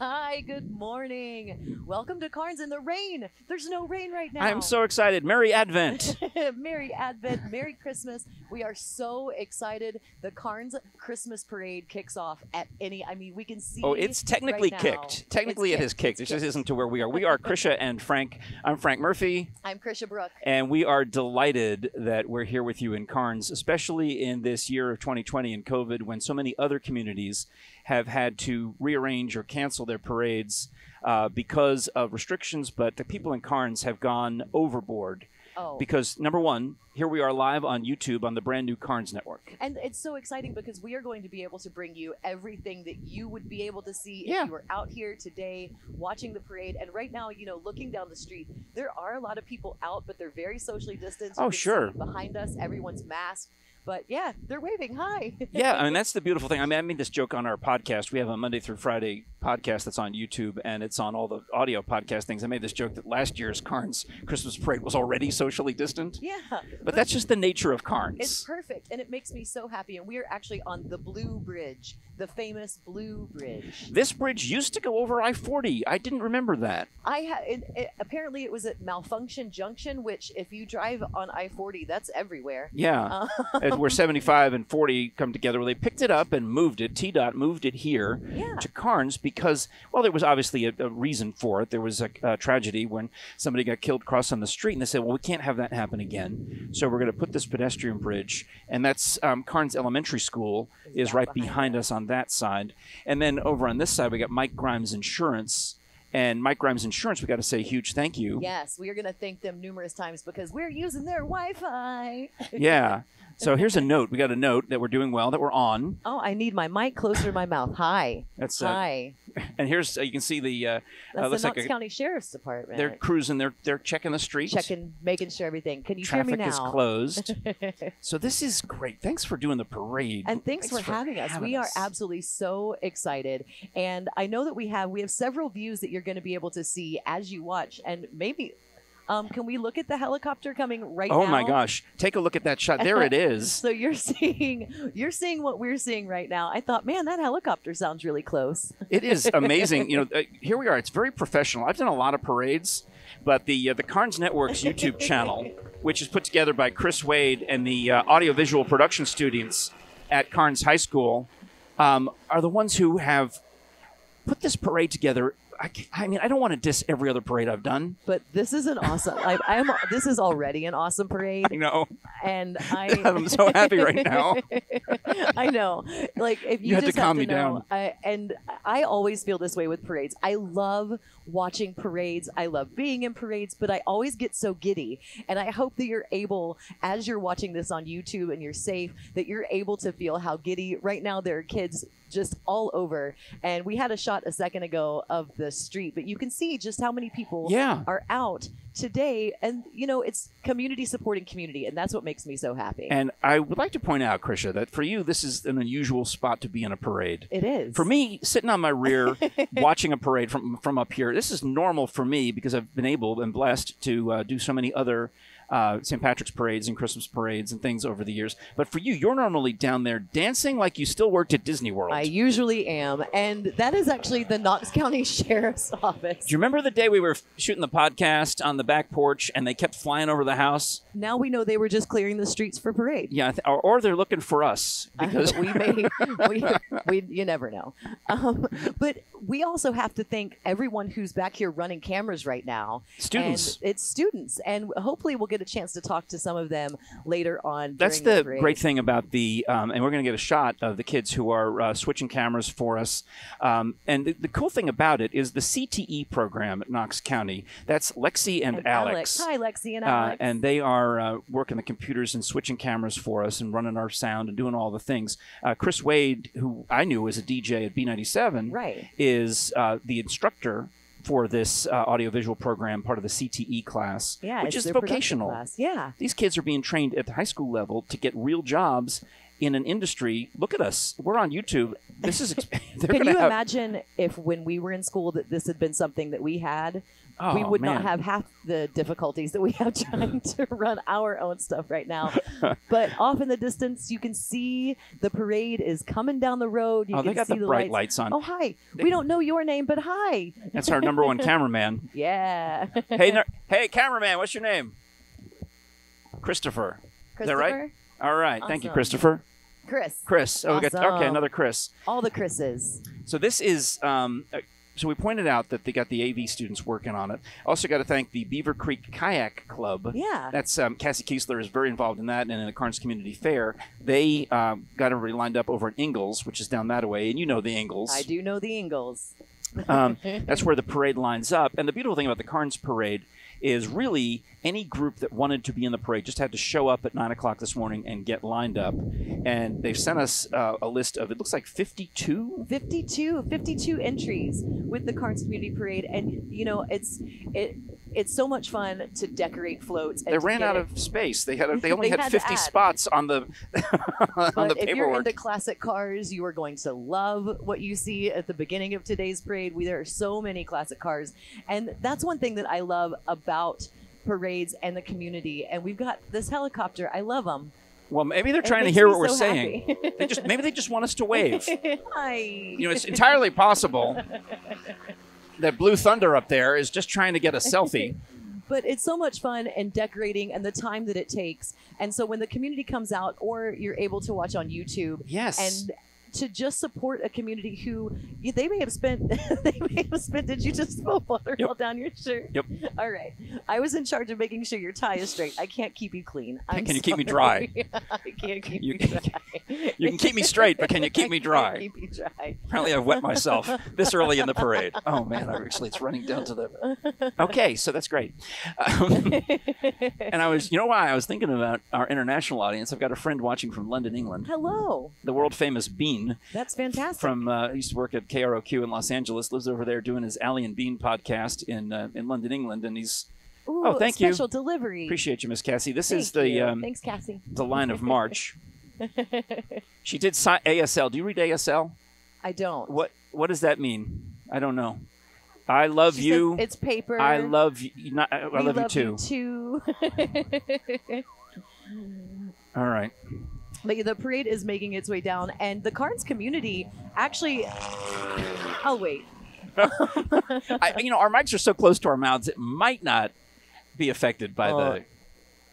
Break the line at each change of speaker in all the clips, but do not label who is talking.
Hi, good morning. Welcome to Karns in the rain. There's no rain right now.
I'm so excited. Merry Advent.
Merry Advent, Merry Christmas. We are so excited. The Karns Christmas parade kicks off at we can see.
Oh, it's technically
right
kicked.
now.
Technically, it has kicked. It just isn't to where we are. We are Krisha and Frank. I'm Frank Murphy.
I'm Krisha Brooke.
And we are delighted that we're here with you in Karns, especially in this year of 2020 and COVID, when so many other communities have had to rearrange or cancel their parades because of restrictions. But the people in Karns have gone overboard.
Oh.
Because, number one, here we are live on YouTube on the brand new Karns Network.
And it's so exciting because we are going to be able to bring you everything that you would be able to see
Yeah.
if you were out here today watching the parade. And right now, looking down the street, there are a lot of people out, but they're very socially distanced. You
Oh,
can
sure.
see behind us, everyone's masked. But yeah, they're waving. Hi.
Yeah, I mean, that's the beautiful thing. I mean, I made this joke on our podcast. We have a Monday through Friday podcast that's on YouTube, and it's on all the audio podcast things. I made this joke that last year's Karns Christmas parade was already socially distant.
Yeah.
But that's just the nature of Karns.
It's perfect, and it makes me so happy. And we are actually on the Blue Bridge, the famous Blue Bridge.
This bridge used to go over I-40. I didn't remember that.
Apparently it was at Malfunction Junction, which if you drive on I-40, that's everywhere.
Yeah. Where 75 and 40 come together. Well, they picked it up and moved it. TDOT moved it here to Karns because, well, there was obviously a reason for it. There was a tragedy when somebody got killed crossing the street, and they said, well, we can't have that happen again. So we're going to put this pedestrian bridge, and that's Karns Elementary School is right behind us on that side. And then over on this side, we got Mike Grimes Insurance. And Mike Grimes Insurance, we got to say a huge thank you.
Yes, we are going to thank them numerous times because we're using their Wi-Fi.
Yeah. So here's a note. We got a note that we're doing well, that we're on.
Oh, I need my mic closer to my mouth. Hi.
That's
hi.
And here's you can see the
that's the Knox County Sheriff's Department.
They're cruising. They're checking the streets,
making sure everything. Can you
Traffic
hear me now?
is closed. So this is great. Thanks for doing the parade.
And thanks for having us. We are absolutely so excited. And I know that we have several views that you're going to be able to see as you watch. And maybe can we look at the helicopter coming right now?
Oh my gosh. Take a look at that shot. There it is.
So you're seeing what we're seeing right now. I thought, man, that helicopter sounds really close.
It is amazing. Here we are. It's very professional. I've done a lot of parades, but the Karns Network's YouTube channel, which is put together by Chris Wade and the audiovisual production students at Karns High School, are the ones who have put this parade together. I mean, I don't want to diss every other parade I've done,
but this is an awesome. This is already an awesome parade.
I know,
and
I'm so happy right now.
I know, like if you
had
just
to calm
have to
me
know,
down.
And I always feel this way with parades. I love watching parades. I love being in parades, but I always get so giddy. And I hope that you're able, as you're watching this on YouTube and you're safe, that you're able to feel how giddy. Right now, there are kids just all over. And we had a shot a second ago of the street, but you can see just how many people are out today. And, it's community supporting community. And that's what makes me so happy.
And I would like to point out, Krisha, that for you, this is an unusual spot to be in a parade.
It is.
For me, sitting on my rear, watching a parade from up here, this is normal for me because I've been able and blessed to do so many other St. Patrick's parades and Christmas parades and things over the years. But for you, you're normally down there dancing like you still worked at Disney World.
I usually am. And that is actually the Knox County Sheriff's Office.
Do you remember the day we were shooting the podcast on the back porch and they kept flying over the house?
Now we know they were just clearing the streets for parade.
Yeah, or they're looking for us. Because
you never know. But we also have to thank everyone who's back here running cameras right now.
Students.
And it's students. And hopefully we'll get a chance to talk to some of them later on.
That's the great thing about the, and we're going to get a shot of the kids who are switching cameras for us. And the cool thing about it is the CTE program at Knox County. That's Lexi and Alex.
Hi, Lexi and Alex.
And they are working the computers and switching cameras for us and running our sound and doing all the things. Chris Wade, who I knew was a DJ at B97, is the instructor for this audiovisual program, part of the CTE class, which is vocational.
Yeah.
These kids are being trained at the high school level to get real jobs in an industry. Look at us. We're on YouTube. This is.
Can you imagine if when we were in school that this had been something that we had?
Oh,
we would
man.
not have half the difficulties that we have trying to run our own stuff right now. But off in the distance, you can see the parade is coming down the road. You
Oh,
can
they got
see
the bright lights on.
Oh, hi. We don't know your name, but hi.
That's our number one cameraman.
Yeah.
Hey, cameraman, what's your name? Christopher. Is that right? All right. Thank you, Christopher.
Chris.
Oh, we got, okay, another Chris.
All the Chris's.
So this is, so we pointed out that they got the AV students working on it. Also got to thank the Beaver Creek Kayak Club.
Yeah.
That's, Cassie Kiesler is very involved in that and in the Karns Community Fair. They got everybody lined up over at Ingalls, which is down that way, and you know the Ingalls.
I do know the Ingalls.
That's where the parade lines up. And the beautiful thing about the Karns parade is really any group that wanted to be in the parade just had to show up at 9 o'clock this morning and get lined up. And they've sent us a list of, it looks like 52
entries with the Karns Community Parade. And, you know, it's so much fun to decorate floats. And
they ran out of space. They only had 50 spots on the on the paperwork.
If you're into classic cars, you are going to love what you see at the beginning of today's parade. There are so many classic cars, and that's one thing that I love about parades and the community. And we've got this helicopter. I love them.
Well, maybe they're trying to hear what we're
so
saying. Maybe they just want us to wave.
Hi.
You know, it's entirely possible that Blue Thunder up there is just trying to get a selfie.
But it's so much fun and decorating and the time that it takes. And so when the community comes out, or you're able to watch on YouTube,
yes,
and to just support a community who they may have spent. Did you just spill water all down your shirt?
Yep.
All right. I was in charge of making sure your tie is straight. I can't keep you clean.
Can you keep me dry?
I can't keep you dry.
You can keep me straight, but can you keep me dry?
I can't keep you dry.
Apparently, I've wet myself this early in the parade. Oh man, actually, it's running down to the. Okay, so that's great. And I was thinking about our international audience. I've got a friend watching from London, England.
Hello.
The world famous Bean.
That's fantastic.
From he used to work at KROQ in Los Angeles. Lives over there doing his Allie and Bean podcast in London, England, and he's.
Ooh,
thank you.
Special delivery.
Appreciate you, Miss Cassie. This is
Thank
the
you. Thanks, Cassie.
The line of march. She did ASL. Do you read ASL?
I don't.
What does that mean? I don't know. I love
She
you.
says it's paper.
I love you. I love you too. All right.
But the parade is making its way down, and the Karns community actually. Oh wait.
Our mics are so close to our mouths, it might not be affected by the.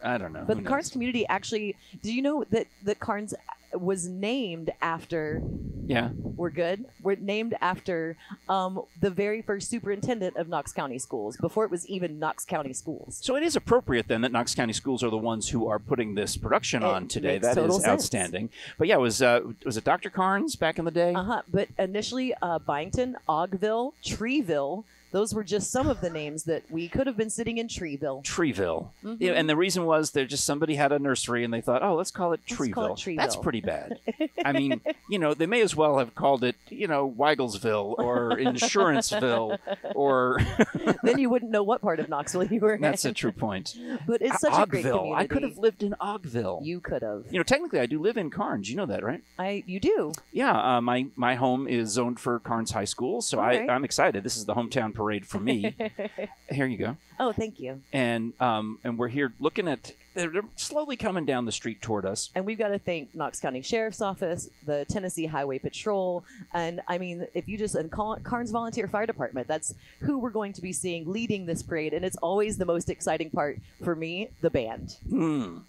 I don't know.
But the Karns community actually. Do you know that the Karns was named after?
Yeah.
We're good. We're named after the very first superintendent of Knox County Schools, before it was even Knox County Schools.
So it is appropriate then that Knox County Schools are the ones who are putting this production on today. That is outstanding. But yeah, was it Dr. Karns back in the day?
But initially, Byington, Ogville, Treeville. Those were just some of the names that we could have been sitting in Treeville.
Treeville. Mm-hmm. Yeah, and the reason was somebody had a nursery and they thought, let's call it Treeville. That's pretty bad. I mean, they may as well have called it, Weiglesville or Insuranceville or...
Then you wouldn't know what part of Knoxville you were in.
That's a true point.
But it's such a great community.
I could have lived in Ogville.
You could have.
Technically I do live in Karns. You know that, right?
You do?
Yeah. My home is zoned for Karns High School, so I'm excited. This is the hometown parade for me. Here you go.
Oh, thank you.
And we're here looking at. They're slowly coming down the street toward us.
And we've got to thank Knox County Sheriff's Office, the Tennessee Highway Patrol, and I mean, if you just Karns Volunteer Fire Department, that's who we're going to be seeing leading this parade. And it's always the most exciting part for me, the band.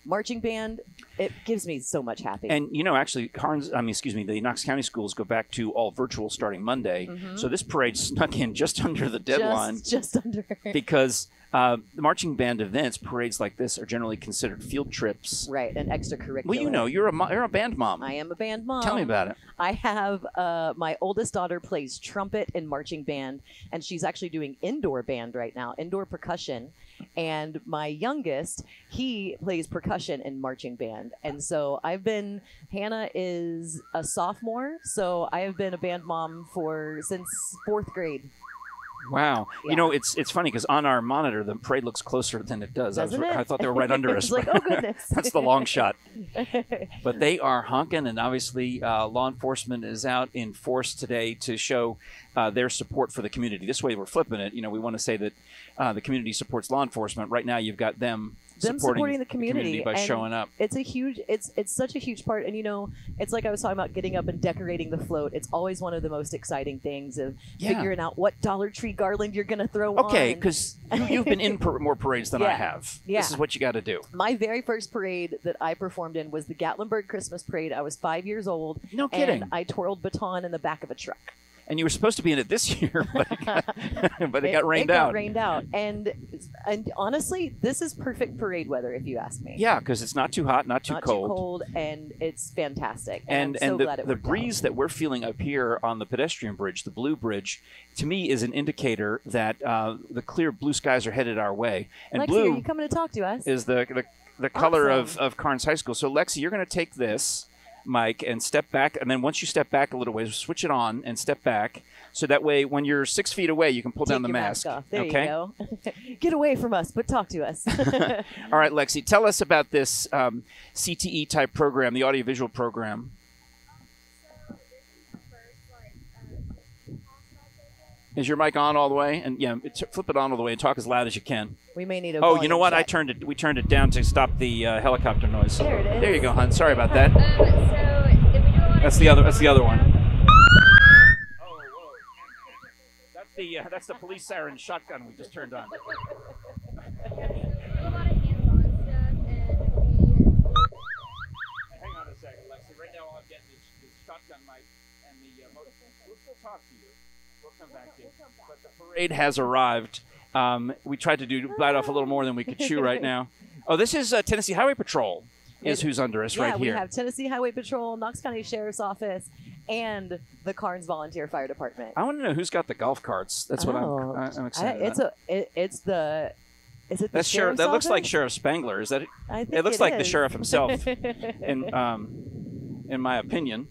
Marching band, it gives me so much happy.
And actually, the Knox County schools go back to all virtual starting Monday. Mm-hmm. So this parade snuck in just under the deadline.
Just under.
Because the marching band events, parades like this, are generally considered field trips.
Right, and extracurricular.
Well, you're a band mom.
I am a band mom.
Tell me about it.
I have my oldest daughter plays trumpet in marching band, and she's actually doing indoor band right now, indoor percussion. And my youngest, he plays percussion in marching band. And so Hannah is a sophomore, so I have been a band mom since 4th grade.
Wow.
Yeah.
You know, it's funny because on our monitor, the parade looks closer than it does.
Doesn't it?
I thought they were right under us.
It's like, oh, goodness.
That's the long shot. But they are honking, and obviously law enforcement is out in force today to show their support for the community. This way we're flipping it. You know, we want to say that the community supports law enforcement. Right now you've got them supporting
the community
by
and
showing up.
It's such a huge part. And, you know, it's like I was talking about getting up and decorating the float. It's always one of the most exciting things of figuring out what Dollar Tree garland you're going to throw on.
Okay, because you've been in more parades than I have.
Yeah.
This is what you got to do.
My very first parade that I performed in was the Gatlinburg Christmas Parade. I was 5 years old.
No kidding.
And I twirled baton in the back of a truck.
And you were supposed to be in it this year, but it got rained out.
It got rained out. And honestly, this is perfect parade weather, if you ask me.
Yeah, because it's not too hot, not too cold.
Not too cold, and it's fantastic.
And
I'm so glad it
the
worked
breeze
out.
that we're feeling up here on the pedestrian bridge, the blue bridge, to me is an indicator that the clear blue skies are headed our way. And
Lexi,
blue
are you coming to talk to us?
is the color
Awesome.
of Karns High School. So, Lexi, you're going to take this mic and step back, and then once you step back a little ways, switch it on and step back. So that way, when you're 6 feet away, you can pull down the mask.
Off. There
okay?
you go. Get away from us, but talk to us.
All right, Lexi, tell us about this CTE type program, the audiovisual program. Is your mic on all the way? And yeah, flip it on all the way and talk as loud as you can.
We may need a.
Oh, you know what?
check.
We turned it down to stop the helicopter noise.
There it is.
There you go, hon. Sorry about that.
So if we do
That's the other one. That's the police siren shotgun we just turned on.
a lot of hands-on stuff, and
Hang on a second, Lexi. Right now, all I'm getting is shotgun mic and the motor. We'll still talk to you. We'll come back to you. But the parade has arrived. We tried to bite off a little more than we could chew right now. Oh, this is Tennessee Highway Patrol is who's under us right here.
Yeah, we have Tennessee Highway Patrol, Knox County Sheriff's Office, and the Karns Volunteer Fire Department.
I want to know who's got the golf carts. That's what I'm excited about.
Is it the
That's
sheriff's
that looks like
office?
Sheriff Spangler. Is that it?
I think
It looks like the
is.
sheriff himself, in my opinion.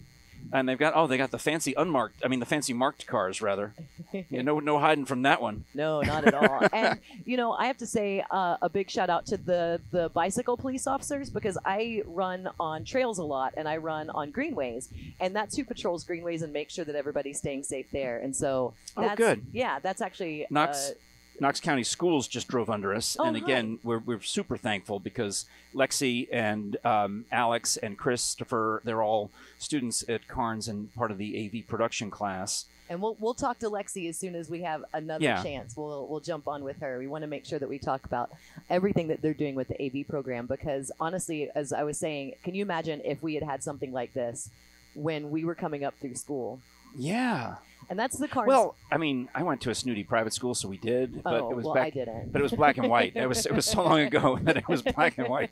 And they got the fancy the fancy marked cars rather. Yeah, no hiding from that one.
No, not at all. And I have to say a big shout out to the bicycle police officers, because I run on trails a lot and I run on greenways, and that's who patrols greenways and makes sure that everybody's staying safe there. And so that's
good.
Yeah, that's actually
Knox County Schools just drove under us, and
hi.
again, we're super thankful because Lexi and Alex and Christopher, they're all students at Karns and part of the AV production class.
And we'll talk to Lexi as soon as we have another chance. We'll jump on with her. We want to make sure that we talk about everything that they're doing with the AV program, because honestly, as I was saying, can you imagine if we had something like this when we were coming up through school?
Yeah.
And that's the Karns.
Well, I mean, I went to a snooty private school, so we did. But it was
I didn't.
But it was black and white. It was so long ago that it was black and white.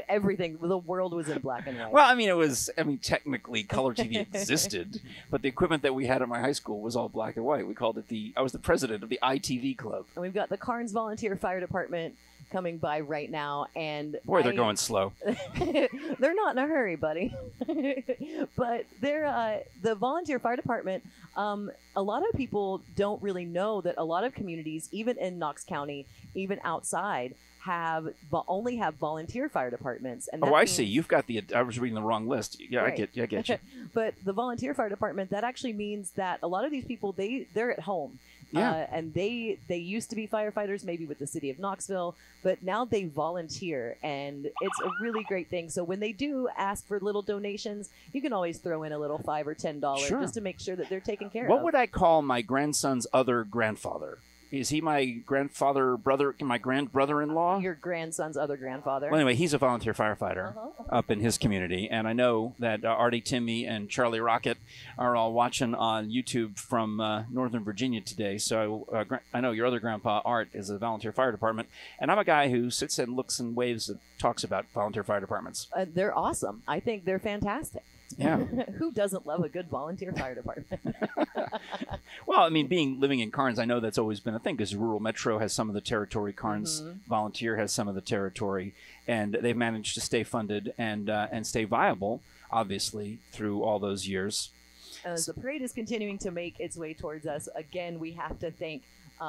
Everything. The world was in black and white.
Well, I mean, technically color TV existed, but the equipment that we had at my high school was all black and white. We called it I was the president of the ITV club.
And we've got the Karns Volunteer Fire Department coming by right now, and
boy, they're going slow.
They're not in a hurry, buddy. But they're the volunteer fire department. A lot of people don't really know that a lot of communities, even in Knox County, even outside, only have volunteer fire departments. And
I see. You've got I was reading the wrong list. Yeah, right. I get you.
But the volunteer fire department, that actually means that a lot of these people, they're at home.
Yeah.
And they used to be firefighters, maybe with the city of Knoxville, but now they volunteer, and it's a really great thing. So when they do ask for little donations, you can always throw in a little $5 or $10 just to make sure that they're taken care of.
What would I call my grandson's other grandfather? Is he my grandfather, my brother-in-law?
Your grandson's other grandfather.
Well, anyway, he's a volunteer firefighter up in his community. And I know that Artie, Timmy, and Charlie Rocket are all watching on YouTube from Northern Virginia today. So I know your other grandpa, Art, is a volunteer fire department. And I'm a guy who sits and looks and waves and talks about volunteer fire departments.
They're awesome. I think they're fantastic.
Yeah.
Who doesn't love a good volunteer fire department?
Well, I mean, living in Karns, I know that's always been a thing because rural metro has some of the territory. Karns Volunteer has some of the territory, and they've managed to stay funded and stay viable, obviously, through all those years.
As the parade is continuing to make its way towards us, again, we have to thank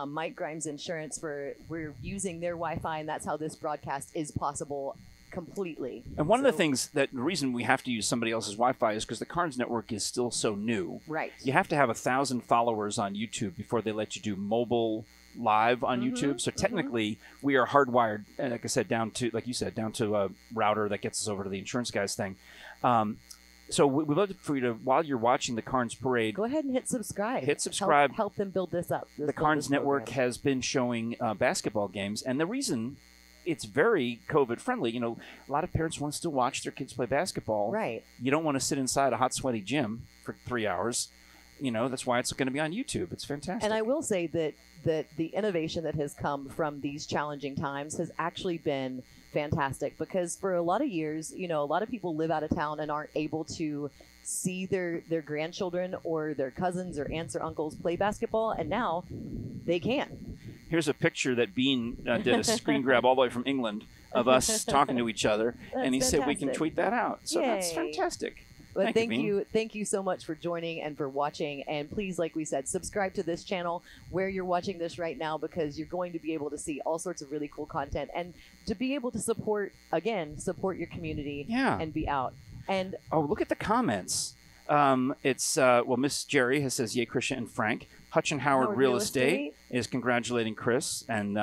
Mike Grimes Insurance we're using their Wi-Fi, and that's how this broadcast is possible completely.
And one of the things the reason we have to use somebody else's Wi-Fi is because the Karns network is still so new.
Right.
You have to have 1,000 followers on YouTube before they let you do mobile live on YouTube. So technically, we are hardwired, like I said, down to, like you said, down to a router that gets us over to the insurance guys thing. So we'd love for you to, while you're watching the Karns parade,
go ahead and hit subscribe.
Hit subscribe.
Help them build this up.
The Karns network has been showing basketball games, and the reason it's very COVID friendly, you know, a lot of parents want to still watch their kids play basketball.
Right.
You don't want to sit inside a hot, sweaty gym for 3 hours. You know, that's why it's going to be on YouTube. It's fantastic.
And I will say that the innovation that has come from these challenging times has actually been fantastic, because for a lot of years, you know, a lot of people live out of town and aren't able to see their grandchildren or their cousins or aunts or uncles play basketball, and now they can.
Here's a picture that Bean did a screen grab all the way from England of us talking to each other, and he said we can tweet that out. So that's fantastic.
But thank you so much for joining and for watching. And please, like we said, subscribe to this channel where you're watching this right now, because you're going to be able to see all sorts of really cool content and to be able to support your community and be out. And
oh, look at the comments. It's Miss Jerry says, "Yay, Christian and Frank." Hutch and Howard Real Estate is congratulating Chris, and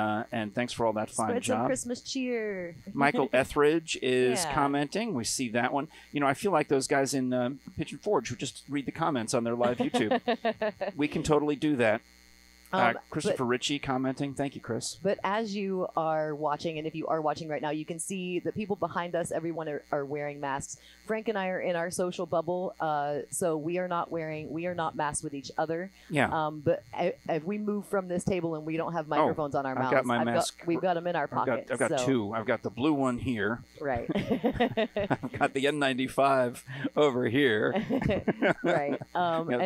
thanks for all that fine
job.
Some
Christmas cheer.
Michael Etheridge is commenting. We see that one. You know, I feel like those guys in Pigeon Forge who just read the comments on their live YouTube. We can totally do that. Christopher Ritchie commenting. Thank you, Chris.
But as you are watching, and if you are watching right now, you can see the people behind us, everyone are wearing masks. Frank and I are in our social bubble, so we are not masked with each other.
Yeah.
But if we move from this table and we don't have microphones on our mouths,
I've got my mask.
We've got them in our pockets.
I've got two. I've got the blue one here.
Right.
I've got the N95 over here.
Right.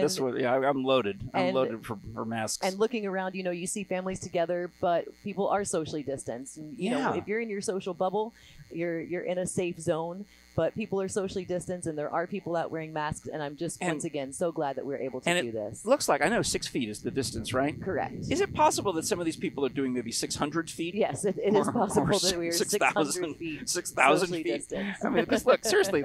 This one. Yeah, I'm loaded. I'm loaded for masks.
And looking around, you know, you see families together, but people are socially distanced. And, you know, if you're in your social bubble, you're in a safe zone. But people are socially distanced, and there are people out wearing masks, and I'm just, once again, so glad that we're able to do this.
Looks like, I know 6 feet is the distance, right?
Correct.
Is it possible that some of these people are doing maybe 600 feet?
Yes, it is possible that we are 600 feet
6,000 feet.
Distanced.
I mean, look, seriously,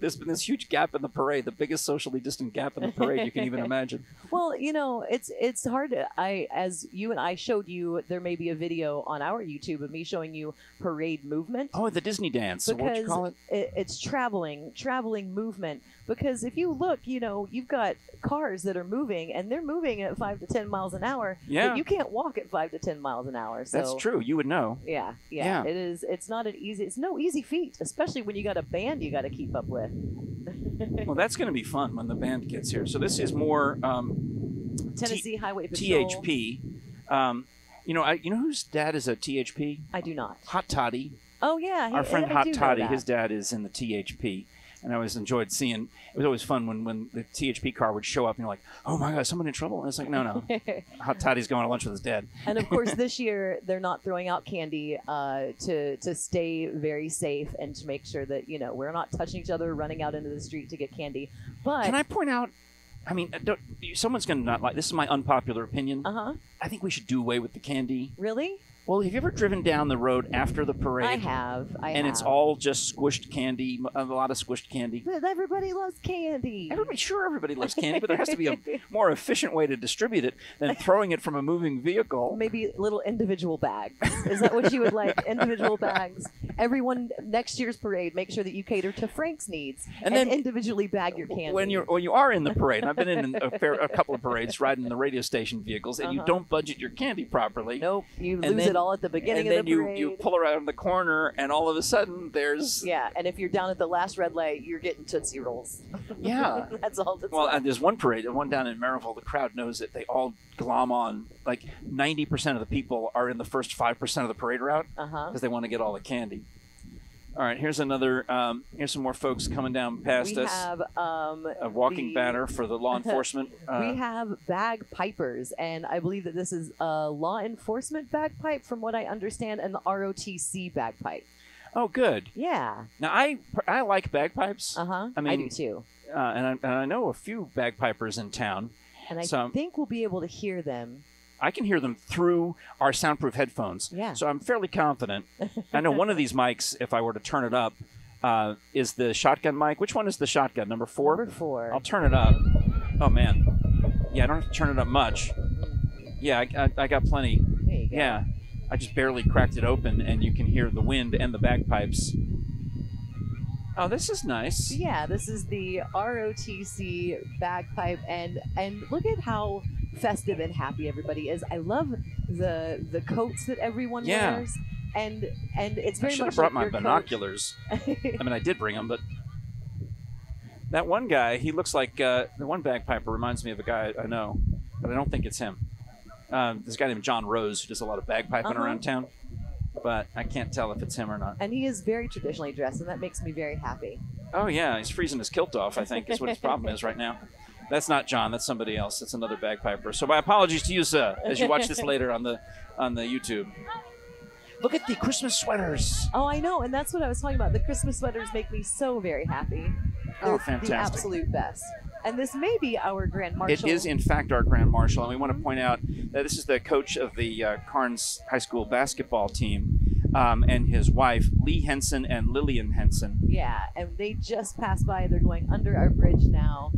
there's been this huge gap in the parade, the biggest socially distant gap in the parade you can even imagine.
Well, you know, it's hard to, as you and I showed you, there may be a video on our YouTube of me showing you parade movement.
Oh, the Disney dance. So what do you call it?
It's traveling movement, because if you look, you know, you've got cars that are moving, and they're moving at 5 to 10 miles an hour.
Yeah.
But you can't walk at 5 to 10 miles an hour. So
that's true. You would know.
Yeah. It is. It's not an easy. It's no easy feat, especially when you got a band you got to keep up with.
Well, that's going to be fun when the band gets here. So this is more
Tennessee Highway Patrol.
THP. You know whose dad is a THP?
I do not.
Hot Toddy.
Oh yeah,
our friend Hot Toddy. His dad is in the THP. And I always enjoyed seeing, it was always fun when the THP car would show up and you're like, oh my God, is someone in trouble? And it's like, no. Hot Toddy's going to lunch with his dad.
And of course, this year, they're not throwing out candy to stay very safe and to make sure that, you know, we're not touching each other, running out into the street to get candy. But
can I point out, I mean, someone's going to not like, this is my unpopular opinion. I think we should do away with the candy.
Really?
Well, have you ever driven down the road after the parade?
I have.
It's all just squished candy, a lot of squished candy.
But everybody loves candy.
Everybody loves candy, but there has to be a more efficient way to distribute it than throwing it from a moving vehicle.
Maybe little individual bags. Is that what you would like? Individual bags. Everyone, next year's parade, make sure that you cater to Frank's needs and then individually bag your candy.
When you are in the parade, and I've been in a couple of parades riding the radio station vehicles, and you don't budget your candy properly.
Nope, you lose it all at the beginning of the parade.
And then you pull around the corner, and all of a sudden there's...
Yeah, and if you're down at the last red light, you're getting Tootsie Rolls.
Yeah.
That's all that's
Well,
left.
and there's one parade, the one down in Maryville, the crowd knows it. They all glom on. Like 90% of the people are in the first 5% of the parade route because they want to get all the candy. All right, here's another. Here's some more folks coming down past us.
We have
a walking banner for the law enforcement.
We have bagpipers, and I believe that this is a law enforcement bagpipe, from what I understand, and the ROTC bagpipe.
Oh, good.
Yeah.
Now, I like bagpipes.
Uh-huh.
I mean,
do too.
And I know a few bagpipers in town.
And I
so
think we'll be able to hear them.
I can hear them through our soundproof headphones.
Yeah.
So I'm fairly confident. I know one of these mics, if I were to turn it up, is the shotgun mic. Which one is the shotgun? Number 4?
Number 4.
I'll turn it up. Oh, man. Yeah, I don't have to turn it up much. Yeah, I got plenty.
There you go.
Yeah. I just barely cracked it open, and you can hear the wind and the bagpipes. Oh, this is nice.
Yeah, this is the ROTC bagpipe, and look at how festive and happy everybody is. I love the coats that everyone wears, and it's very
I should
much
have brought
like
my
your
binoculars. I mean, I did bring them, but that one guy, he looks like the one bagpiper reminds me of a guy I know, but I don't think it's him. This guy named John Rose who does a lot of bagpiping around town, but I can't tell if it's him or not.
And he is very traditionally dressed, and that makes me very happy.
Oh, yeah, he's freezing his kilt off, I think, is what his problem is right now. That's not John. That's somebody else. That's another bagpiper. So my apologies to you, sir, as you watch this later on the YouTube. Look at the Christmas sweaters.
Oh, I know, and that's what I was talking about. The Christmas sweaters make me so very happy. They're
fantastic.
the absolute best. And this may be our Grand Marshal.
It is, in fact, our Grand Marshal. And we want to point out that this is the coach of the Karns High School basketball team and his wife, Lee Henson and Lillian Henson.
Yeah, and they just passed by. They're going under our bridge now.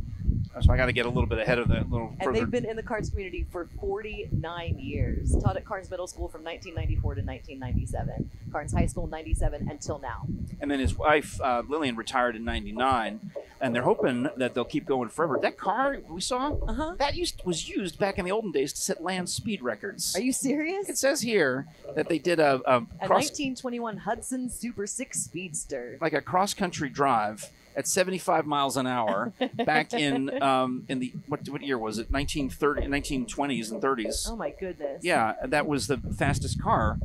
So I got to get a little bit ahead of that.
And they've been in the Karns community for 49 years. Taught at Karns Middle School from 1994 to 1997. Karns High School 97 until now.
And then his wife, Lillian, retired in 99. And they're hoping that they'll keep going forever. That car we saw, that was used back in the olden days to set land speed records.
Are you serious?
It says here that they did a
1921 Hudson Super 6 Speedster.
Like a cross-country drive at 75 miles an hour back in the what year was it? 1920s and 30s.
Oh my goodness.
Yeah, that was the fastest car.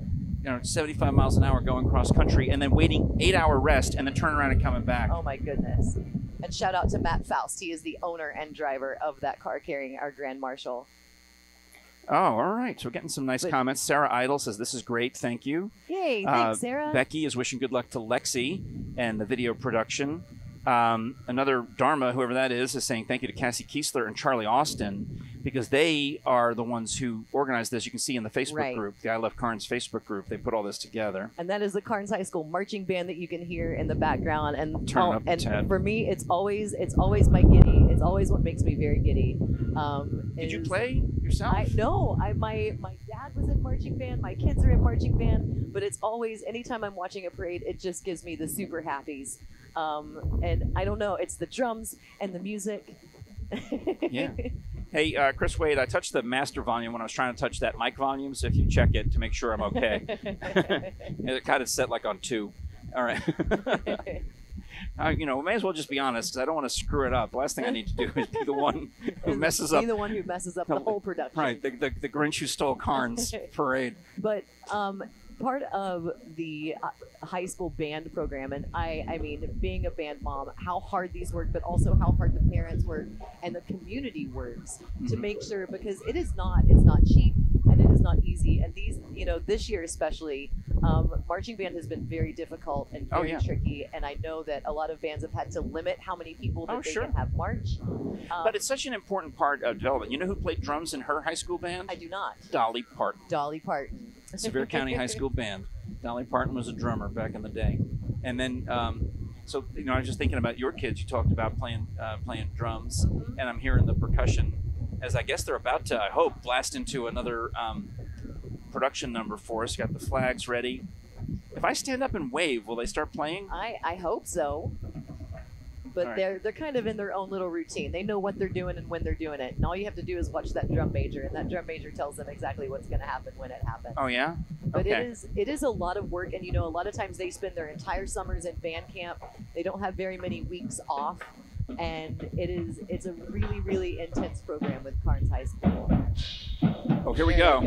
75 miles an hour going cross country, and then waiting 8-hour rest, and then turning around and coming back.
Oh my goodness! And shout out to Matt Faust. He is the owner and driver of that car carrying our Grand Marshal.
Oh, all right. So we're getting some nice comments. Sarah Idle says, this is great. Thank you.
Yay. Thanks, Sarah.
Becky is wishing good luck to Lexi and the video production. Another Dharma, whoever that is saying thank you to Cassie Kiesler and Charlie Austin, because they are the ones who organized this. You can see in the Facebook group, the I Love Karns Facebook group, they put all this together.
And that is the Karns High School marching band that you can hear in the background. And
and
for me, it's always my giddy. It's always what makes me very giddy.
Did you play yourself?
My dad was in marching band. My kids are in marching band. But it's always, anytime I'm watching a parade, it just gives me the super happies. And I don't know, it's the drums and the music.
Yeah. Hey, Chris Wade, I touched the master volume when I was trying to touch that mic volume, so if you check it to make sure I'm okay. It kind of set like on 2. All right. We may as well just be honest, because I don't want to screw it up. The last thing I need to do is be the one who messes up.
Be the one who messes up the whole production.
Right, the Grinch who stole Karns parade.
But part of the high school band program, and I mean, being a band mom, how hard these work, but also how hard the parents work and the community works to make sure, because it's not cheap and it is not easy. And these, this year especially, marching band has been very difficult and very tricky. And I know that a lot of bands have had to limit how many people that they can have march.
But it's such an important part of development. You know who played drums in her high school band?
I do not.
Dolly Parton.
Dolly Parton.
Sevier County High School band. Dolly Parton was a drummer back in the day. And then, I was just thinking about your kids. You talked about playing drums, and I'm hearing the percussion as I guess they're about to, I hope, blast into another production number for us. Got the flags ready. If I stand up and wave, will they start playing?
I hope so. But they're kind of in their own little routine. They know what they're doing and when they're doing it. And all you have to do is watch that drum major, and that drum major tells them exactly what's going to happen when it happens.
Oh, yeah?
But it is a lot of work, and a lot of times they spend their entire summers in band camp. They don't have very many weeks off, and it's a really, really intense program with Karns High School.
Oh, here we go.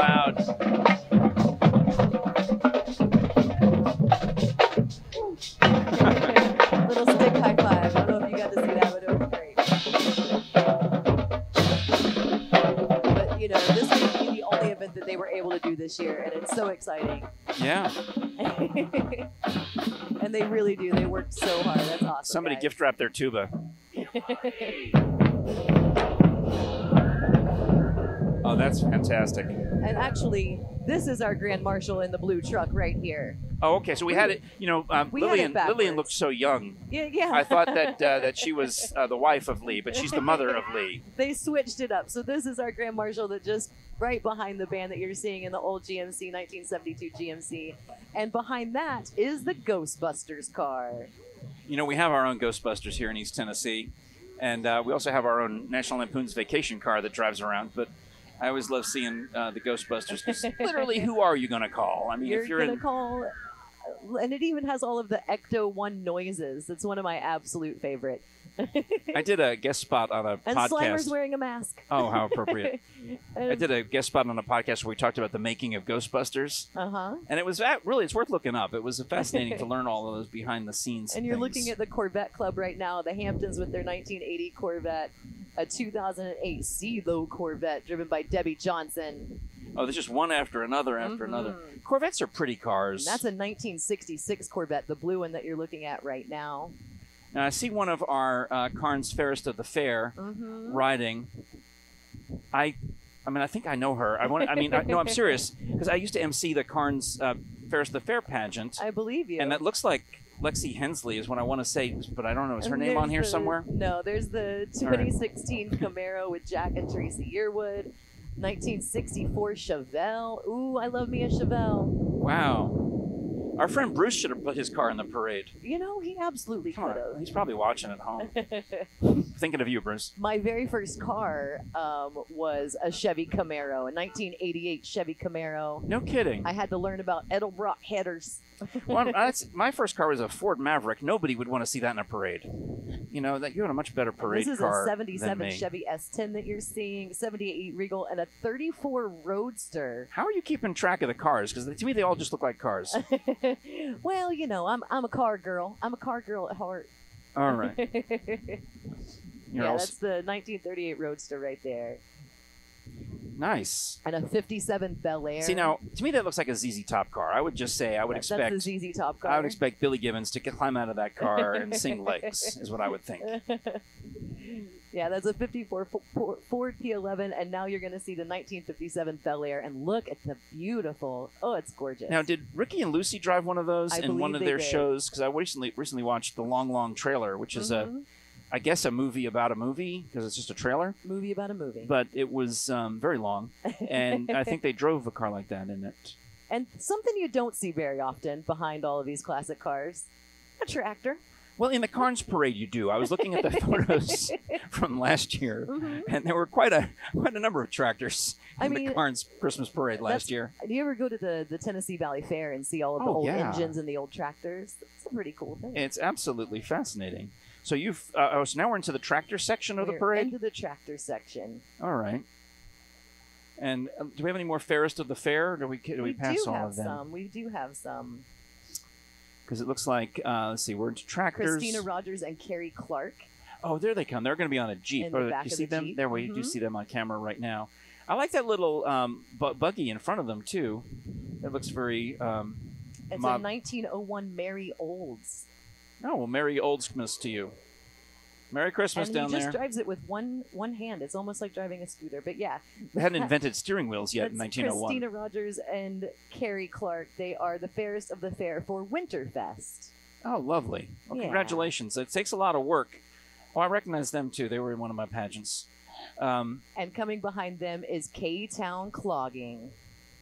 loud.
Little stick high five. I don't know if you got to see that, but it was great. But you know, this may be the only event that they were able to do this year, and it's so exciting.
Yeah.
And they really do. They worked so hard. That's awesome.
Somebody
guys.
gift wrapped their tuba. Oh, that's fantastic.
And actually, this is our Grand Marshal in the blue truck right here.
Oh, okay. So we had it. You know,
We had it backwards.
Lillian looked so young.
Yeah.
I thought that she was the wife of Lee, but she's the mother of Lee.
They switched it up. So this is our Grand Marshal that just right behind the band that you're seeing in the old GMC, 1972 GMC. And behind that is the Ghostbusters car.
You know, we have our own Ghostbusters here in East Tennessee, and we also have our own National Lampoon's Vacation car that drives around. But I always love seeing the Ghostbusters because literally, who are you going to call? I mean, if you're
going to
in
call, and it even has all of the Ecto 1 noises. That's one of my absolute favorite.
I did a guest spot on a
And
podcast.
Slimer's wearing a mask.
Oh, how appropriate. I did a guest spot on a podcast where we talked about the making of Ghostbusters.
Uh-huh.
And it was really, it's worth looking up. It was fascinating to learn all of those behind the scenes
And you're
things.
looking at the Corvette Club right now, the Hamptons with their 1980 Corvette, a 2008 CeeLo Corvette driven by Debbie Johnson.
Oh, there's just one after another after another. Corvettes are pretty cars.
And that's a 1966 Corvette, the blue one that you're looking at right now.
Now, I see one of our Karns Fairest of the Fair riding. I mean, I think I know her. No, I'm serious because I used to MC the Karns Fairest of the Fair pageant.
I believe you.
And that looks like Lexi Hensley is what I want to say, but I don't know. Is her name on here somewhere?
No, there's the 2016 Camaro with Jack and Tracy Yearwood. 1964 Chevelle. Ooh, I love me a Chevelle.
Wow. Our friend Bruce should have put his car in the parade.
You know, he absolutely
Come
could
on.
have.
He's probably watching at home. Thinking of you, Bruce.
My very first car was a Chevy Camaro, a 1988 Chevy Camaro.
No kidding.
I had to learn about Edelbrock headers.
Well, my first car was a Ford Maverick. Nobody would want to see that in a parade. You know, that you had a much better parade
This is
car
a
than
77
me.
Chevy S10 that you're seeing, 78 Regal, and a 34 Roadster.
How are you keeping track of the cars? Because to me, they all just look like cars.
Well, you know, I'm a car girl. I'm a car girl at heart.
All right.
Yeah, that's the 1938 Roadster right there.
Nice.
And a 57 Bel Air.
See, now, to me, that looks like a ZZ Top car. I would just say
That's the ZZ Top car.
I would expect Billy Gibbons to climb out of that car and sing Legs, is what I would think.
Yeah, that's a 54 Ford P11, and now you're going to see the 1957 Bel Air, and look at the beautiful. Oh, it's gorgeous.
Now, did Ricky and Lucy drive one of those
I
in one
believe
of
they
their
did.
shows? Because I recently watched The Long, Long Trailer, which is I guess a movie about a movie, because it's just a trailer.
Movie about a movie.
But it was very long, and I think they drove a car like that in it.
And something you don't see very often behind all of these classic cars, a tractor.
Well, in the Karns parade, you do. I was looking at the photos from last year, and there were quite a number of tractors in the Karns Christmas parade last year.
Do you ever go to the Tennessee Valley Fair and see all of the old engines and the old tractors? It's a pretty cool thing.
It's absolutely fascinating. So so now we're into the tractor section of the parade?
Into the tractor section.
All right. And do we have any more Fairest of the Fair? Or do we pass all of them?
We do have some.
Because it looks like, let's see, we're into tractors.
Christina Rogers and Carrie Clark.
Oh, there they come. They're going to be on a Jeep.
In the back
do you
of
see
the
them?
Jeep.
There we do see them on camera right now. I like that little buggy in front of them, too. It looks very...
It's a 1901 Mary Olds.
Oh, well, Merry Oldsmas to you. Merry Christmas down there.
And he just drives it with one hand. It's almost like driving a scooter. But yeah.
They hadn't invented steering wheels yet in 1901.
Christina Rogers and Carrie Clark. They are the Fairest of the Fair for Winterfest.
Oh, lovely. Well, congratulations. It takes a lot of work. Oh, I recognize them, too. They were in one of my pageants.
And coming behind them is K-Town Clogging.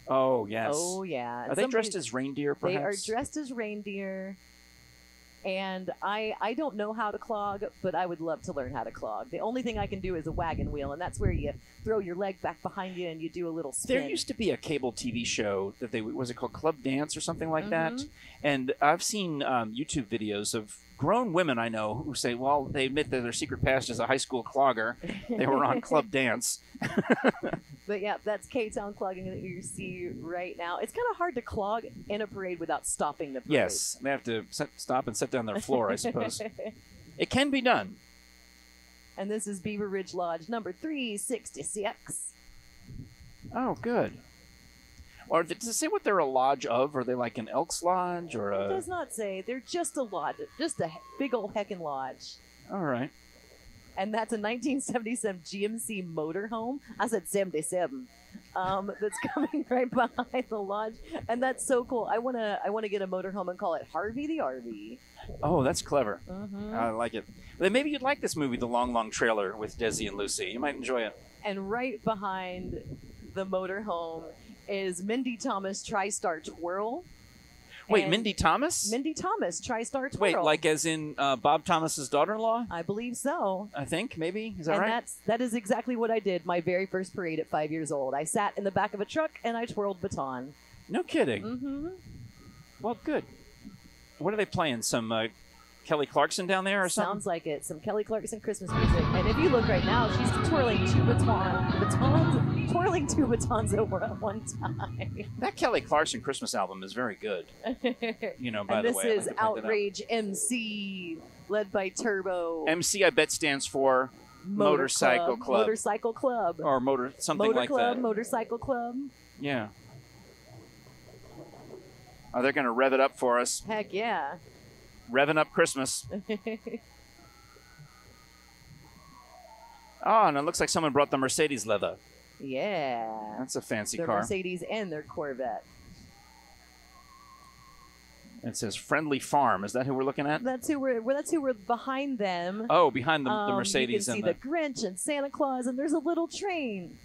Oh, yes.
Oh, yeah.
Are they dressed as reindeer, perhaps?
They are dressed as reindeer. And I don't know how to clog, but I would love to learn how to clog. The only thing I can do is a wagon wheel, and that's where you throw your leg back behind you and you do a little spin.
There used to be a cable TV show that was it called Club Dance or something like that? And I've seen YouTube videos of grown women I know who say, well, they admit that their secret past is a high school clogger. They were on Club Dance.
But yeah, that's K-Town clogging that you see right now. It's kind of hard to clog in a parade without stopping the parade.
Yes, they have to stop and set down their floor, I suppose. It can be done.
And this is Beaver Ridge Lodge number 366.
Oh, good. Or does it say what they're a lodge of? Are they like an Elks Lodge or
It
a?
does not say. They're just a lodge, just a big old heckin' lodge.
All right.
And that's a 1977 GMC motorhome. I said 77. That's coming right behind the lodge, and that's so cool. I wanna get a motorhome and call it Harvey the RV.
Oh, that's clever.
Mm-hmm.
I like it. Then maybe you'd like this movie, The Long, Long Trailer, with Desi and Lucy. You might enjoy it.
And right behind the motorhome is Mindy Thomas TriStar Twirl.
Wait,
And
Mindy Thomas?
Mindy Thomas TriStar Twirl.
Wait, like as in Bob Thomas's daughter-in-law?
I believe so.
I think, maybe? Is that
And
right?
that is exactly what I did my very first parade at 5 years old. I sat in the back of a truck and I twirled baton.
No kidding.
Mm-hmm.
Well, good. What are they playing? Some Kelly Clarkson down there or something?
Sounds like it. Some Kelly Clarkson Christmas music. And if you look right now, she's twirling two batons over at one time.
That Kelly Clarkson Christmas album is very good. You know, by
And
the
this
way. I'd
is
like to point that out.
Outrage MC, led by Turbo.
MC, I bet, stands for Motorcycle Club.
Motorcycle Club.
Or something
Motor
like
Club,
that.
Motorcycle Club.
Yeah. Oh, they're going to rev it up for us.
Heck yeah.
Revving up Christmas. Oh, and it looks like someone brought the Mercedes leather.
Yeah.
That's a fancy
Their
car.
Mercedes and their Corvette.
It says Friendly Farm. Is that who we're looking at?
That's who we're behind them.
Oh, behind the Mercedes
you can
and
see the Grinch and Santa Claus, and there's a little train.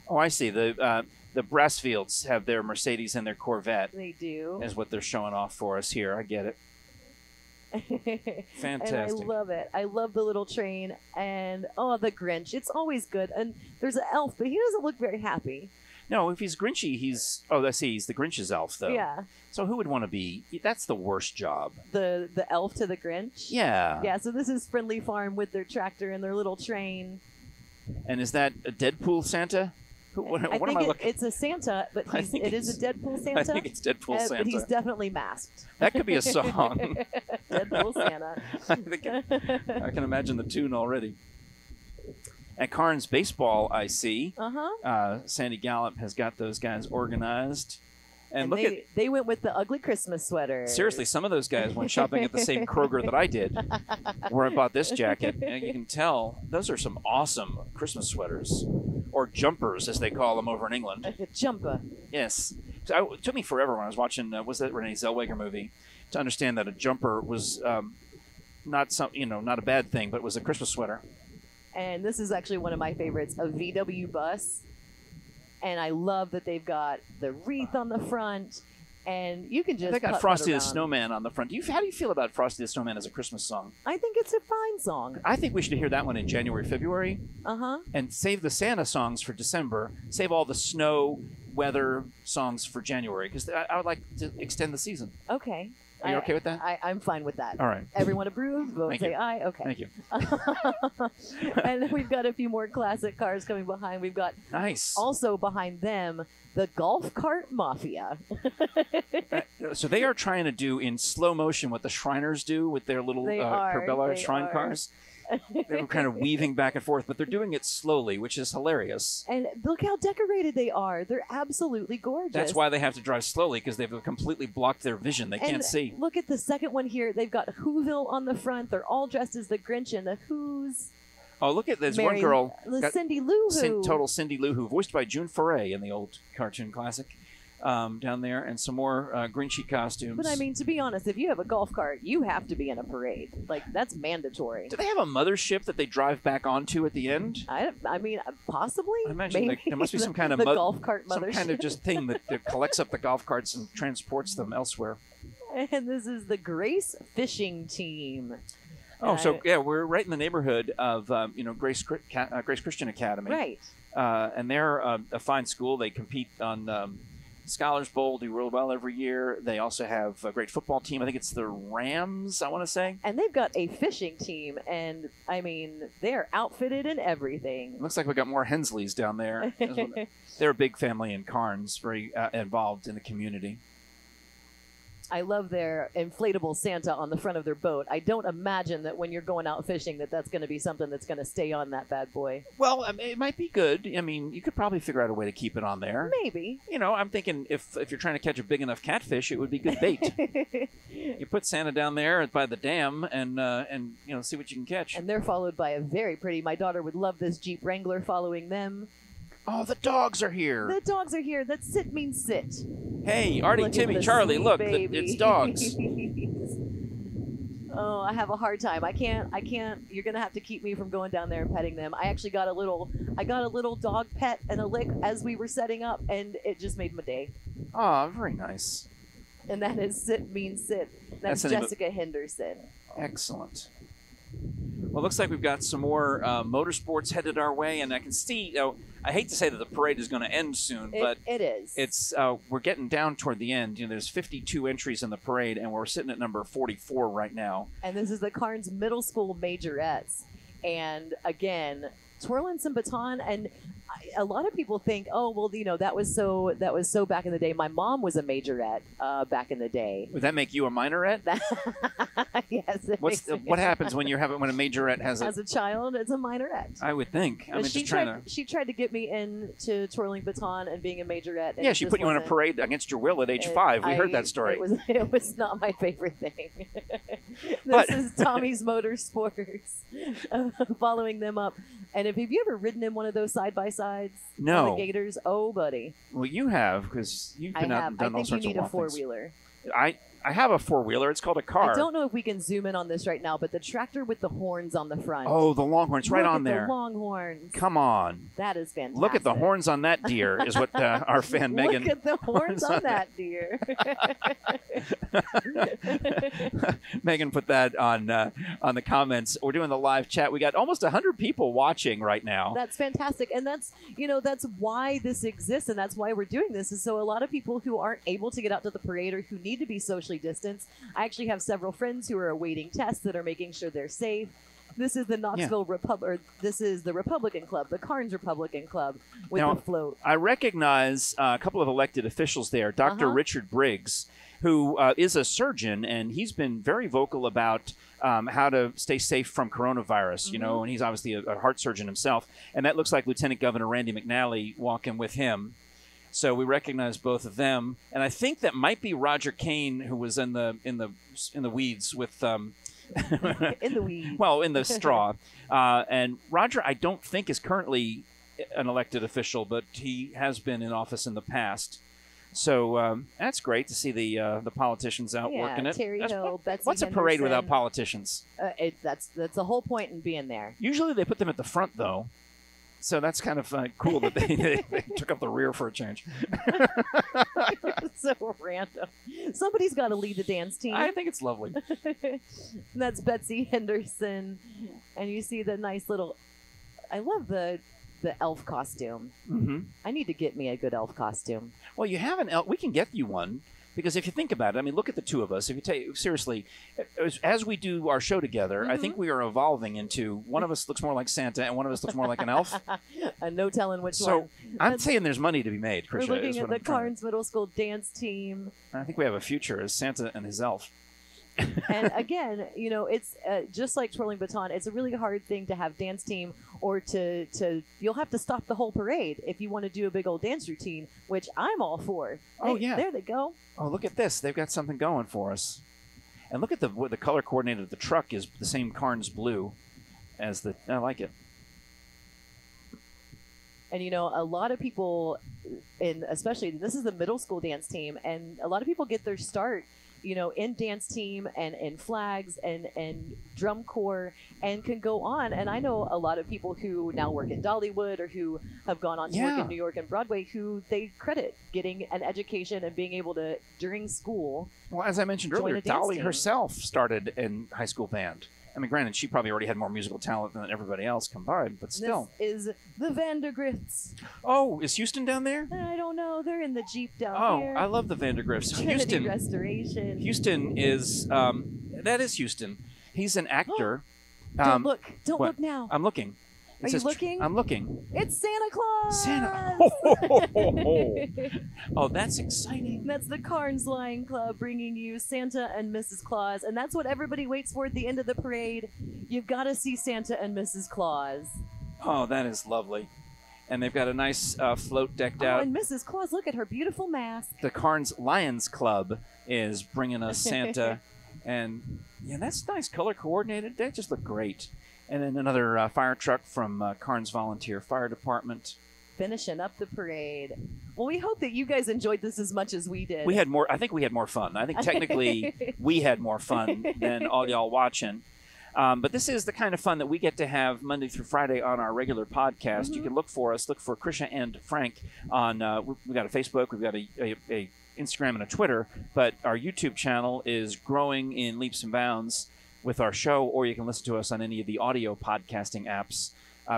Oh, I see. The Brassfields have their Mercedes and their Corvette.
They do.
Is what they're showing off for us here. I get it. Fantastic.
And I love it. I love the little train and the Grinch. It's always good. And there's an elf, but he doesn't look very happy.
No, if he's Grinchy, he's the Grinch's elf though.
Yeah.
So who would want to be? That's the worst job.
The elf to the Grinch.
Yeah.
Yeah. So this is Friendly Farm with their tractor and their little train.
And is that a Deadpool Santa? What
I
am
think
I looking?
it's a Santa, but it is a Deadpool Santa.
I think it's Deadpool Santa.
But he's definitely masked.
That could be a song.
Deadpool Santa.
I can imagine the tune already. At Karns Baseball, I see. Sandy Gallup has got those guys organized. And look
they went with the ugly Christmas sweater.
Seriously, some of those guys went shopping at the same Kroger that I did, where I bought this jacket. And you can tell those are some awesome Christmas sweaters, or jumpers as they call them over in England.
Like a jumper.
Yes. So it took me forever when I was watching was that Renee Zellweger movie to understand that a jumper was not a bad thing, but was a Christmas sweater.
And this is actually one of my favorites, a VW bus. And I love that they've got the wreath on the front, and you can just
They got
putt
Frosty the
around.
Snowman on the front. How do you feel about Frosty the Snowman as a Christmas song?
I think it's a fine song.
I think we should hear that one in January, February.
Uh-huh.
And save the Santa songs for December. Save all the snow, weather songs for January, because I would like to extend the season.
Okay.
Are you okay with that?
I'm fine with that.
All right.
Everyone approves? Vote
Thank
say
you.
aye. Okay.
Thank you.
And we've got a few more classic cars coming behind. We've got
Nice.
also behind them the Golf Cart Mafia.
So they are trying to do in slow motion what the Shriners do with their little Corbella Shrine cars. They were kind of weaving back and forth, but they're doing it slowly, which is hilarious.
And look how decorated they are. They're absolutely gorgeous.
That's why they have to drive slowly, because they've completely blocked their vision. They can't see.
Look at the second one here. They've got Whoville on the front. They're all dressed as the Grinch and the Who's.
Oh, look at there's one girl.
Cindy Lou Who.
Total Cindy Lou Who, voiced by June Foray in the old cartoon classic. Down there, and some more Grinchy costumes.
But I mean, to be honest, if you have a golf cart, you have to be in a parade. Like, that's mandatory.
Do they have a mothership that they drive back onto at the end?
I mean, possibly.
I imagine there must be some kind of
the golf cart
some
mothership.
kind of just thing that collects up the golf carts and transports them elsewhere.
And this is the Grace Fishing Team.
Oh, so yeah, we're right in the neighborhood of Grace Christian Academy,
Right.
And they're a fine school. They compete on Scholars Bowl do real well every year. They also have a great football team. I think it's the Rams, I want to say.
And they've got a fishing team, and I mean, they're outfitted in everything.
It looks like we got more Hensleys down there. They're a big family in Karns, very involved in the community.
I love their inflatable Santa on the front of their boat. I don't imagine that when you're going out fishing that's going to be something that's going to stay on that bad boy.
Well, it might be good. I mean, you could probably figure out a way to keep it on there.
Maybe.
You know, I'm thinking if you're trying to catch a big enough catfish, it would be good bait. You put Santa down there by the dam and see what you can catch.
And they're followed by a very pretty. My daughter would love this Jeep Wrangler following them.
Oh, the dogs are here.
The dogs are here. That sit means sit.
Hey, Artie,
Look
Timmy,
at the
Charlie,
sweet
look,
baby.
it's dogs.
Oh, I have a hard time. I can't. You're gonna have to keep me from going down there and petting them. I actually got a little dog pet and a lick as we were setting up, and it just made my day.
Oh, very nice.
And that is sit means sit. That's Jessica Henderson.
Excellent. Well, it looks like we've got some more motorsports headed our way, and I can see. I hate to say that the parade is going to end soon, but
it is.
It's we're getting down toward the end. There's 52 entries in the parade, and we're sitting at number 44 right now.
And this is the Karns Middle School majorettes, and again, twirling some baton. And a lot of people think, oh, well, that was so back in the day. My mom was a majorette back in the day.
Would that make you a minorette?
Yes.
What happens when a majorette has
a child? It's a minorette.
I would think. I mean,
she tried to get me into twirling baton and being a majorette.
Yeah, she put you in a parade against your will at age 5. We heard that story.
It was not my favorite thing. This is Tommy's Motorsports, following them up. And have you ever ridden in one of those side-by-sides?
No.
On the Gators? Oh, buddy.
Well, you have, because you've been out and done all sorts of
I think you need a
wild things.
four-wheeler.
I have a four-wheeler. It's called a car.
I don't know if we can zoom in on this right now, but the tractor with the horns on the front.
Oh, the longhorns right on there.
The longhorns.
Come on.
That is fantastic.
Look at the horns on that deer, is what our fan Megan.
Look at the horns on that deer.
Megan put that on the comments. We're doing the live chat. We got almost 100 people watching right now.
That's fantastic, and that's why this exists, and that's why we're doing this. Is so a lot of people who aren't able to get out to the parade or who need to be socially distanced. I actually have several friends who are awaiting tests that are making sure they're safe. This is the Knoxville This is the Republican Club, the Karns Republican Club with the float.
I recognize a couple of elected officials there. Dr. Richard Briggs, who is a surgeon, and he's been very vocal about how to stay safe from coronavirus, and he's obviously a heart surgeon himself. And that looks like Lieutenant Governor Randy McNally walking with him. So we recognize both of them, and I think that might be Roger Kane, who was in the weeds with in
the weeds.
Well, in the straw. And Roger, I don't think is currently an elected official, but he has been in office in the past. So that's great to see the politicians out working it.
Terry Hill, Betsy
what's a parade without politicians?
That's the whole point in being there.
Usually they put them at the front, though. So that's kind of cool that they took up the rear for a change.
So random. Somebody's got to lead the dance team.
I think it's lovely.
That's Betsy Henderson. And you see the nice little... I love the elf costume.
Mm-hmm.
I need to get me a good elf costume.
Well, you have an elf. We can get you one. Because if you think about it, I mean, look at the two of us. If you take seriously, as we do our show together, I think we are evolving into one of us looks more like Santa and one of us looks more like an elf.
No telling which one.
So I'm saying there's money to be made, Krisha.
We're looking at the Karns Middle School dance team.
I think we have a future as Santa and his elf.
And again, it's just like twirling baton. It's a really hard thing to have dance team, or to you'll have to stop the whole parade if you want to do a big old dance routine, which I'm all for.
Oh, yeah.
There they go.
Oh, look at this. They've got something going for us. And look at the color coordinated of the truck is the same Karns blue as I like it. And
a lot of people, especially this is the middle school dance team, and a lot of people get their start in dance team and in flags and drum corps and can go on. And I know a lot of people who now work in Dollywood or who have gone on to work in New York and Broadway who they credit getting an education and being able to, during school.
Well, as I mentioned earlier, Dolly herself started in high school band. I mean, granted, she probably already had more musical talent than everybody else combined, but still.
This is the Vandergrifts.
Oh, is Houston down there?
I don't know. They're in the Jeep down here.
Oh, I love the Vandergrifts.
Trinity Restoration.
Houston is, that is Houston. He's an actor.
Don't look. Don't
what?
look now.
I'm looking.
Are you looking?
I'm looking.
It's Santa Claus.
Santa. Oh, that's exciting.
That's the Karns Lion Club bringing you Santa and Mrs. Claus, and that's what everybody waits for at the end of the parade. You've got to see Santa and Mrs. Claus.
Oh, that is lovely. And they've got a nice float decked out.
Oh, and Mrs. Claus, look at her beautiful mask.
The Karns Lions Club is bringing us Santa, and yeah, that's nice, color coordinated. They just look great. And then another fire truck from Karns Volunteer Fire Department.
Finishing up the parade. Well, we hope that you guys enjoyed this as much as we did.
We had more. I think we had more fun. I think technically we had more fun than all y'all watching. But this is the kind of fun that we get to have Monday through Friday on our regular podcast. You can look for us. Look for Krisha and Frank on. We've got a Facebook. We've got a Instagram and a Twitter. But our YouTube channel is growing in leaps and bounds with our show, or you can listen to us on any of the audio podcasting apps,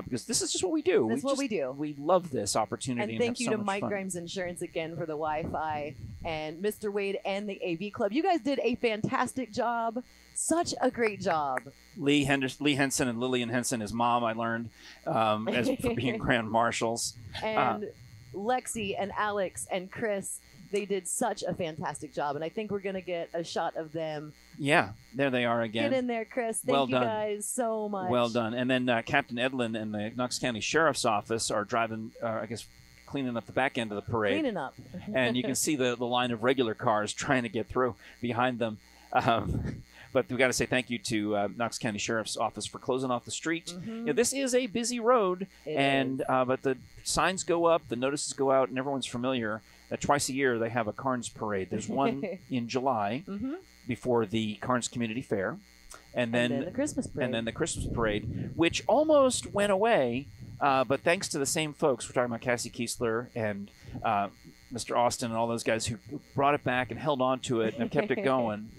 because this is just what we do.
That's what we do.
We love this opportunity.
And thank you
have so
to
much
Mike
fun.
Grimes Insurance again for the Wi-Fi, and Mr. Wade and the AV Club. You guys did a fantastic job. Such a great job.
Lee Henson and Lillian Henson, his mom, I learned, as for being grand marshals.
And Lexi and Alex and Chris, they did such a fantastic job, and I think we're going to get a shot of them.
Yeah, there they are again.
Get in there, Chris. Thank
Well
you
done.
guys so much.
Well done. And then Captain Edlin and the Knox County Sheriff's Office are driving, I guess, cleaning up the back end of the parade.
Cleaning up.
And you can see the line of regular cars trying to get through behind them. But we've got to say thank you to Knox County Sheriff's Office for closing off the street. You know, this is a busy road, but the signs go up, the notices go out, and everyone's familiar that twice a year they have a Karns parade. There's one in July before the Karns Community Fair, and then
the Christmas parade.
And then the Christmas parade, which almost went away, but thanks to the same folks. We're talking about Cassie Kiesler and Mr. Austin and all those guys who brought it back and held on to it and have kept it going.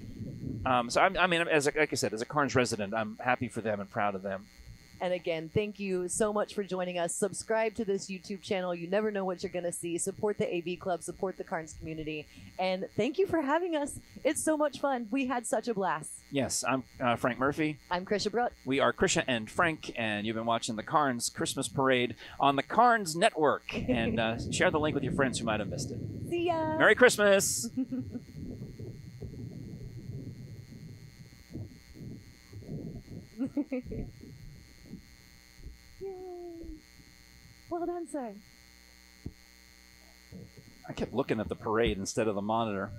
So I mean, like I said, as a Karns resident, I'm happy for them and proud of them.
And again, thank you so much for joining us. Subscribe to this YouTube channel. You never know what you're going to see. Support the AV Club. Support the Karns community. And thank you for having us. It's so much fun. We had such a blast.
Yes, I'm Frank Murphy.
I'm Krisha Brutt.
We are Krisha and Frank, and you've been watching the Karns Christmas Parade on the Karns Network. And share the link with your friends who might have missed it.
See ya.
Merry Christmas.
Yay. Well done, sir.
I kept looking at the parade instead of the monitor.